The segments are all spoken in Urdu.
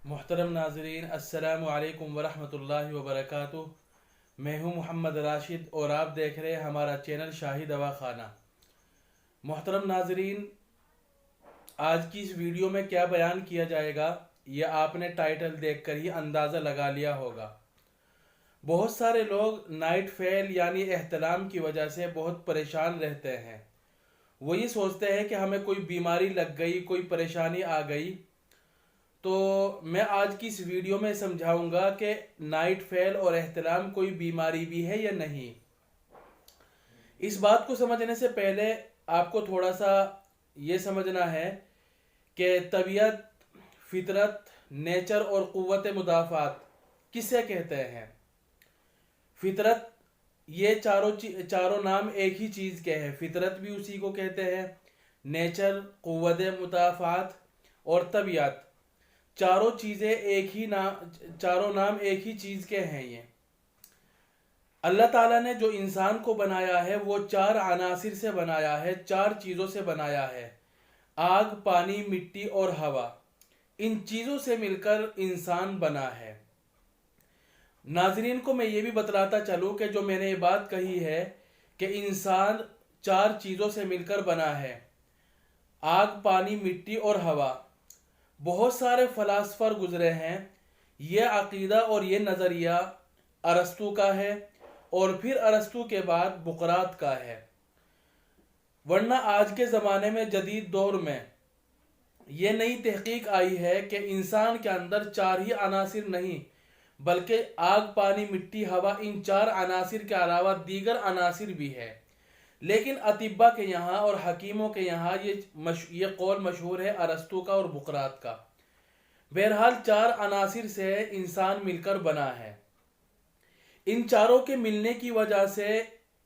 محترم ناظرین، السلام علیکم ورحمۃ اللہ وبرکاتہ۔ میں ہوں محمد راشد اور آپ دیکھ رہے ہیں ہمارا چینل شاہی دوا خانہ۔ محترم ناظرین، آج کی اس ویڈیو میں کیا بیان کیا جائے گا یہ آپ نے ٹائٹل دیکھ کر ہی اندازہ لگا لیا ہوگا۔ بہت سارے لوگ نائٹ فیل یعنی احتلام کی وجہ سے بہت پریشان رہتے ہیں۔ وہ یہ سوچتے ہیں کہ ہمیں کوئی بیماری لگ گئی، کوئی پریشانی آ گئی۔ تو میں آج کی اس ویڈیو میں سمجھاؤں گا کہ نائٹ فیل اور احتلام کوئی بیماری بھی ہے یا نہیں۔ اس بات کو سمجھنے سے پہلے آپ کو تھوڑا سا یہ سمجھنا ہے کہ طبیعت، فطرت، نیچر اور قوت مدافعت کسے کہتے ہیں۔ فطرت، یہ چاروں نام ایک ہی چیز کے ہیں۔ فطرت بھی اسی کو کہتے ہیں، نیچر، قوت مدافعت اور طبیعت، چاروں نام ایک ہی چیز کے ہیں۔ یہ اللہ تعالیٰ نے جو انسان کو بنایا ہے وہ 4 عناصر سے بنایا ہے، 4 چیزوں سے بنایا ہے: آگ، پانی، مٹی اور ہوا۔ ان چیزوں سے مل کر انسان بنا ہے۔ ناظرین کو میں یہ بھی بتلاتا چلوں کہ جو میں نے یہ بات کہی ہے کہ انسان 4 چیزوں سے مل کر بنا ہے: آگ، پانی، مٹی اور ہوا۔ بہت سارے فلاسفر گزرے ہیں، یہ عقیدہ اور یہ نظریہ ارسطو کا ہے اور پھر ارسطو کے بعد بقراط کا ہے۔ ورنہ آج کے زمانے میں، جدید دور میں، یہ نئی تحقیق آئی ہے کہ انسان کے اندر 4 ہی عناصر نہیں بلکہ آگ، پانی، مٹی، ہوا، ان 4 عناصر کے علاوہ دیگر عناصر بھی ہے۔ لیکن اطباء کے یہاں اور حکیموں کے یہاں یہ قول مشہور ہے ارسطو کا اور بقراط کا۔ بہرحال 4 عناصر سے انسان مل کر بنا ہے۔ ان چاروں کے ملنے کی وجہ سے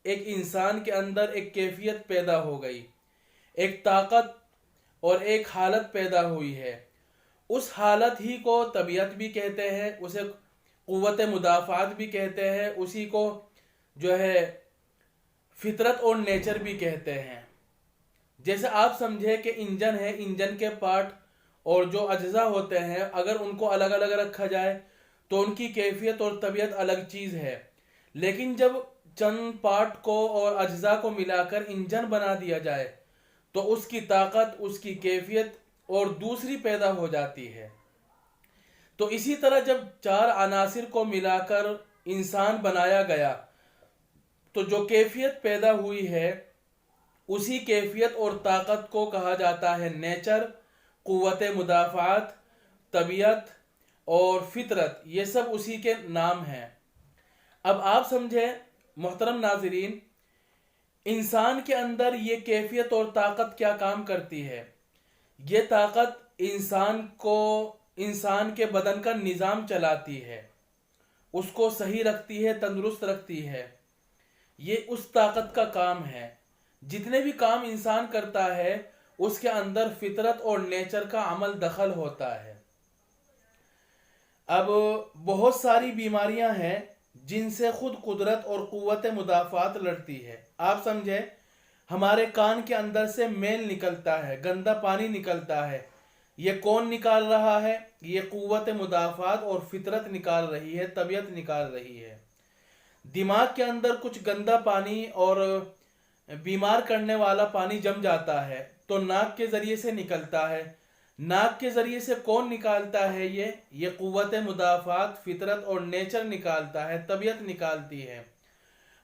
ایک انسان کے اندر ایک کیفیت پیدا ہو گئی، ایک طاقت اور ایک حالت پیدا ہوئی ہے۔ اس حالت ہی کو طبیعت بھی کہتے ہیں، اسے قوت مدافعت بھی کہتے ہیں، اسی کو فطرت اور نیچر بھی کہتے ہیں۔ جیسے آپ سمجھے کہ انجن ہے، انجن کے پارٹ اور جو اجزاء ہوتے ہیں اگر ان کو الگ الگ رکھا جائے تو ان کی کیفیت اور طبیعت الگ چیز ہے، لیکن جب چند پارٹ کو اور اجزاء کو ملا کر انجن بنا دیا جائے تو اس کی طاقت، اس کی کیفیت اور دوسری پیدا ہو جاتی ہے۔ تو اسی طرح جب 4 عناصر کو ملا کر انسان بنایا گیا تو جو کیفیت پیدا ہوئی ہے اسی کیفیت اور طاقت کو کہا جاتا ہے نیچر، قوت مدافعت، طبیعت اور فطرت۔ یہ سب اسی کے نام ہیں۔ اب آپ سمجھیں محترم ناظرین، انسان کے اندر یہ کیفیت اور طاقت کیا کام کرتی ہے۔ یہ طاقت انسان کے بدن کا نظام چلاتی ہے، اس کو صحیح رکھتی ہے، تندرست رکھتی ہے۔ یہ اس طاقت کا کام ہے۔ جتنے بھی کام انسان کرتا ہے اس کے اندر فطرت اور نیچر کا عمل دخل ہوتا ہے۔ اب بہت ساری بیماریاں ہیں جن سے خود قدرت اور قوت مدافعت لڑتی ہے۔ آپ سمجھے، ہمارے کان کے اندر سے میل نکلتا ہے، گندا پانی نکلتا ہے، یہ کون نکال رہا ہے؟ یہ قوت مدافعت اور فطرت نکال رہی ہے، طبیعت نکال رہی ہے۔ دماغ کے اندر کچھ گندا پانی اور بیمار کرنے والا پانی جم جاتا ہے تو ناک کے ذریعے سے نکلتا ہے۔ ناک کے ذریعے سے کون نکالتا ہے؟ یہ قوت مدافعت، فطرت اور نیچر نکالتا ہے، طبیعت نکالتی ہے۔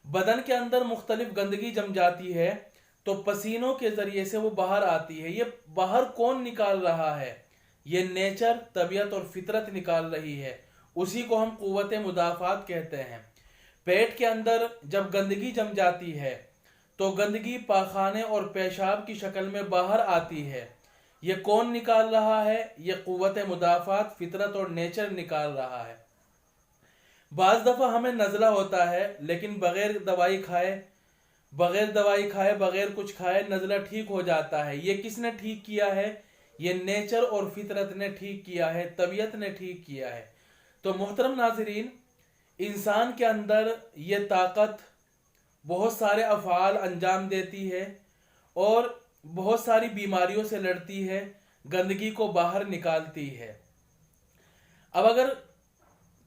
بدن کے اندر مختلف گندگی جم جاتی ہے تو پسینوں کے ذریعے سے وہ باہر آتی ہے۔ یہ باہر کون نکال رہا ہے؟ یہ نیچر، طبیعت اور فطرت نکال رہی ہے، اسی کو ہم قوت مدافعت کہتے ہیں۔ پیٹ کے اندر جب گندگی جم جاتی ہے تو گندگی پاخانے اور پیشاب کی شکل میں باہر آتی ہے۔ یہ کون نکال رہا ہے؟ یہ قوت مدافعت، فطرت اور نیچر نکال رہا ہے۔ بعض دفعہ ہمیں نزلہ ہوتا ہے لیکن بغیر دوائی کھائے، بغیر کچھ کھائے نزلہ ٹھیک ہو جاتا ہے۔ یہ کس نے ٹھیک کیا ہے؟ یہ نیچر اور فطرت نے ٹھیک کیا ہے، طبیعت نے ٹھیک کیا ہے۔ تو محترم ناظرین، انسان کے اندر یہ طاقت بہت سارے افعال انجام دیتی ہے اور بہت ساری بیماریوں سے لڑتی ہے، گندگی کو باہر نکالتی ہے۔ اب اگر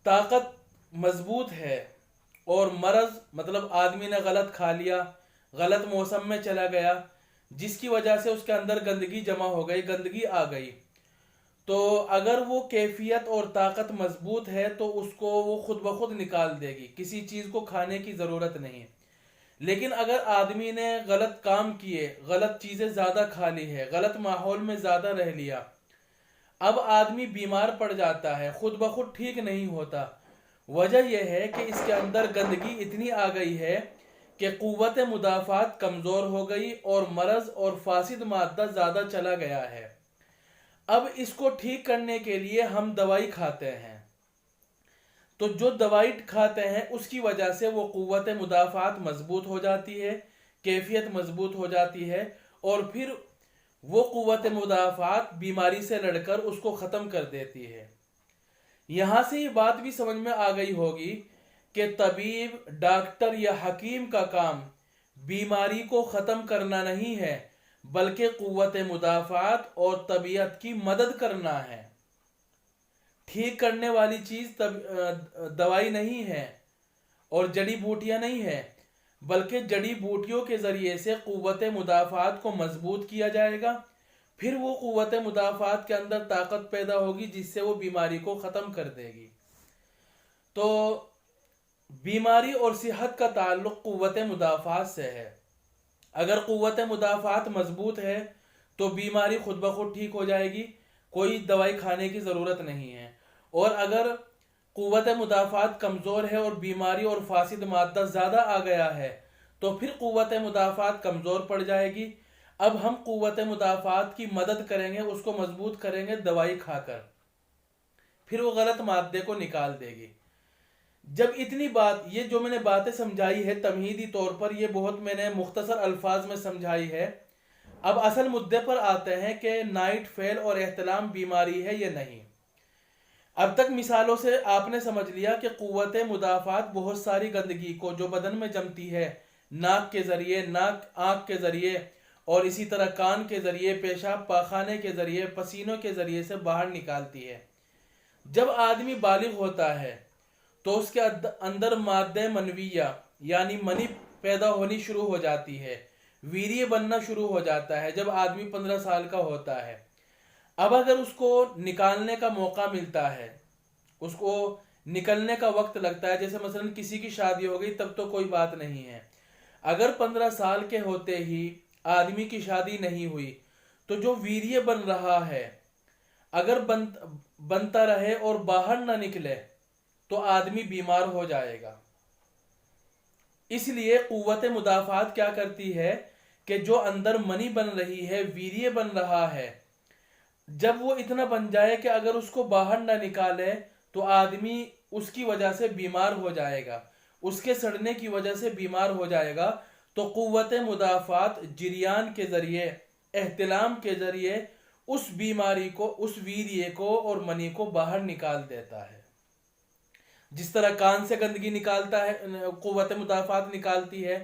طاقت مضبوط ہے اور مرض مطلب آدمی نے غلط کھا لیا، غلط موسم میں چلا گیا، جس کی وجہ سے اس کے اندر گندگی جمع ہو گئی، گندگی آ گئی، تو اگر وہ کیفیت اور طاقت مضبوط ہے تو اس کو وہ خود بخود نکال دے گی، کسی چیز کو کھانے کی ضرورت نہیں۔ لیکن اگر آدمی نے غلط کام کیے، غلط چیزیں زیادہ کھا لی ہے، غلط ماحول میں زیادہ رہ لیا، اب آدمی بیمار پڑ جاتا ہے، خود بخود ٹھیک نہیں ہوتا۔ وجہ یہ ہے کہ اس کے اندر گندگی اتنی آ گئی ہے کہ قوت مدافعت کمزور ہو گئی اور مرض اور فاسد مادہ زیادہ چلا گیا ہے۔ اب اس کو ٹھیک کرنے کے لیے ہم دوائی کھاتے ہیں، تو جو دوائی کھاتے ہیں اس کی وجہ سے وہ قوت مدافعت مضبوط ہو جاتی ہے، کیفیت مضبوط ہو جاتی ہے، اور پھر وہ قوت مدافعت بیماری سے لڑ کر اس کو ختم کر دیتی ہے۔ یہاں سے یہ بات بھی سمجھ میں آ گئی ہوگی کہ طبیب، ڈاکٹر یا حکیم کا کام بیماری کو ختم کرنا نہیں ہے، بلکہ قوت مدافعت اور طبیعت کی مدد کرنا ہے۔ ٹھیک کرنے والی چیز دوائی نہیں ہے اور جڑی بوٹیاں نہیں ہے، بلکہ جڑی بوٹیوں کے ذریعے سے قوت مدافعت کو مضبوط کیا جائے گا، پھر وہ قوت مدافعت کے اندر طاقت پیدا ہوگی جس سے وہ بیماری کو ختم کر دے گی۔ تو بیماری اور صحت کا تعلق قوت مدافعت سے ہے۔ اگر قوت مدافعت مضبوط ہے تو بیماری خود بخود ٹھیک ہو جائے گی، کوئی دوائی کھانے کی ضرورت نہیں ہے۔ اور اگر قوت مدافعت کمزور ہے اور بیماری اور فاسد مادہ زیادہ آ گیا ہے تو پھر قوت مدافعت کمزور پڑ جائے گی۔ اب ہم قوت مدافعت کی مدد کریں گے، اس کو مضبوط کریں گے دوائی کھا کر، پھر وہ غلط مادے کو نکال دے گی۔ جب اتنی بات، یہ جو میں نے باتیں سمجھائی ہے تمہیدی طور پر، یہ بہت میں نے مختصر الفاظ میں سمجھائی ہے۔ اب اصل مدے پر آتے ہیں کہ نائٹ فیل اور احتلام بیماری ہے یا نہیں۔ اب تک مثالوں سے آپ نے سمجھ لیا کہ قوت مدافعت بہت ساری گندگی کو جو بدن میں جمتی ہے، ناک کے ذریعے، آنکھ کے ذریعے، اور اسی طرح کان کے ذریعے، پیشاب پاخانے کے ذریعے، پسینوں کے ذریعے سے باہر نکالتی ہے۔ جب آدمی بالغ ہوتا ہے تو اس کے اندر مادہ منویہ یعنی منی پیدا ہونی شروع ہو جاتی ہے، ویریہ بننا شروع ہو جاتا ہے جب آدمی 15 سال کا ہوتا ہے۔ اب اگر اس کو نکالنے کا موقع ملتا ہے، اس کو نکلنے کا وقت لگتا ہے، جیسے مثلا کسی کی شادی ہو گئی تب تو کوئی بات نہیں ہے، اگر 15 سال کے ہوتے ہی آدمی کی شادی نہیں ہوئی تو جو ویریہ بن رہا ہے اگر بنتا رہے اور باہر نہ نکلے تو آدمی بیمار ہو جائے گا۔ اس لیے قوت مدافعت کیا کرتی ہے کہ جو اندر منی بن رہی ہے، ویریہ بن رہا ہے، جب وہ اتنا بن جائے کہ اگر اس کو باہر نہ نکالے تو آدمی اس کی وجہ سے بیمار ہو جائے گا، اس کے سڑنے کی وجہ سے بیمار ہو جائے گا، تو قوت مدافعت جریان کے ذریعے، احتلام کے ذریعے اس بیماری کو، اس ویریہ کو اور منی کو باہر نکال دیتا ہے۔ جس طرح کان سے گندگی نکالتا ہے، قوت مدافعت نکالتی ہے،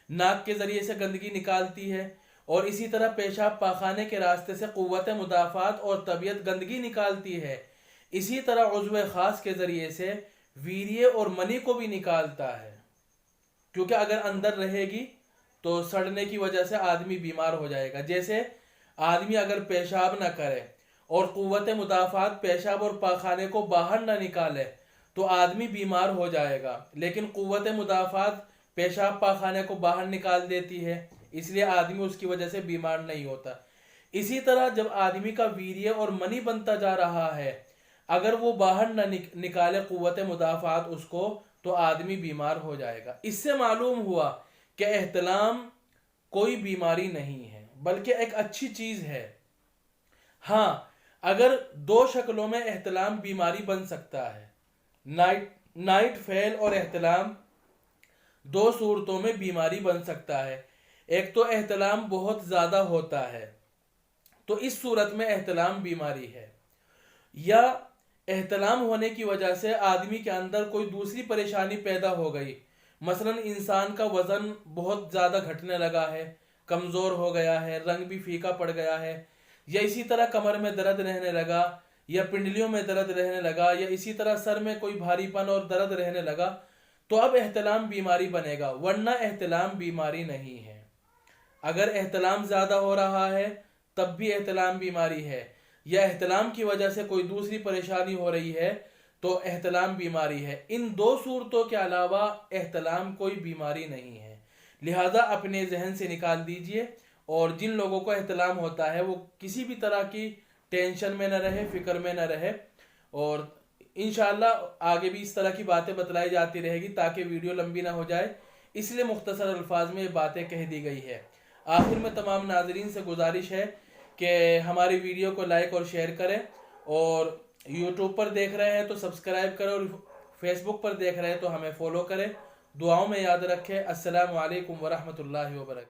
ناک کے ذریعے سے گندگی نکالتی ہے، اور اسی طرح پیشاب پاخانے کے راستے سے قوت مدافعت اور طبیعت گندگی نکالتی ہے، اسی طرح عضو خاص کے ذریعے سے ویریہ اور منی کو بھی نکالتا ہے، کیونکہ اگر اندر رہے گی تو سڑنے کی وجہ سے آدمی بیمار ہو جائے گا۔ جیسے آدمی اگر پیشاب نہ کرے اور قوت مدافعت پیشاب اور پاخانے کو باہر نہ نکالے تو آدمی بیمار ہو جائے گا، لیکن قوت مدافعت پیشاب پاخانے کو باہر نکال دیتی ہے، اس لیے آدمی اس کی وجہ سے بیمار نہیں ہوتا۔ اسی طرح جب آدمی کا ویریہ اور منی بنتا جا رہا ہے، اگر وہ باہر نہ نکالے قوت مدافعت اس کو تو آدمی بیمار ہو جائے گا۔ اس سے معلوم ہوا کہ احتلام کوئی بیماری نہیں ہے بلکہ ایک اچھی چیز ہے۔ ہاں، اگر دو شکلوں میں احتلام بیماری بن سکتا ہے، نائٹ فیل اور احتلام دو صورتوں میں بیماری بن سکتا ہے۔ ایک تو احتلام بہت زیادہ ہوتا ہے تو اس صورت میں احتلام بیماری ہے، یا احتلام ہونے کی وجہ سے آدمی کے اندر کوئی دوسری پریشانی پیدا ہو گئی، مثلا انسان کا وزن بہت زیادہ گھٹنے لگا ہے، کمزور ہو گیا ہے، رنگ بھی پھیکا پڑ گیا ہے، یا اسی طرح کمر میں درد رہنے لگا، یا پنڈلیوں میں درد رہنے لگا یا اسی طرح سر میں کوئی بھاری پن اور درد رہنے لگا تو اب احتلام بیماری بنے گا، ورنہ احتلام بیماری نہیں ہے۔ اگر احتلام زیادہ ہو رہا ہے تب بھی احتلام بیماری ہے، یا احتلام کی وجہ سے کوئی دوسری پریشانی ہو رہی ہے تو احتلام بیماری ہے۔ ان دو صورتوں کے علاوہ احتلام کوئی بیماری نہیں ہے، لہذا اپنے ذہن سے نکال دیجئے۔ اور جن لوگوں کو احتلام ہوتا ہے وہ کسی بھی طرح کی ٹینشن میں نہ رہے، فکر میں نہ رہے، اور انشاءاللہ آگے بھی اس طرح کی باتیں بتلائی جاتی رہے گی تاکہ ویڈیو لمبی نہ ہو جائے، اس لیے مختصر الفاظ میں یہ باتیں کہہ دی گئی ہے۔ آخر میں تمام ناظرین سے گزارش ہے کہ ہماری ویڈیو کو لائک اور شیئر کریں، اور یوٹیوب پر دیکھ رہے ہیں تو سبسکرائب کریں، اور فیس بک پر دیکھ رہے ہیں تو ہمیں فالو کریں۔ دعاؤں میں یاد رکھیں۔ السلام علیکم ورحمۃ اللہ وبرکاتہ۔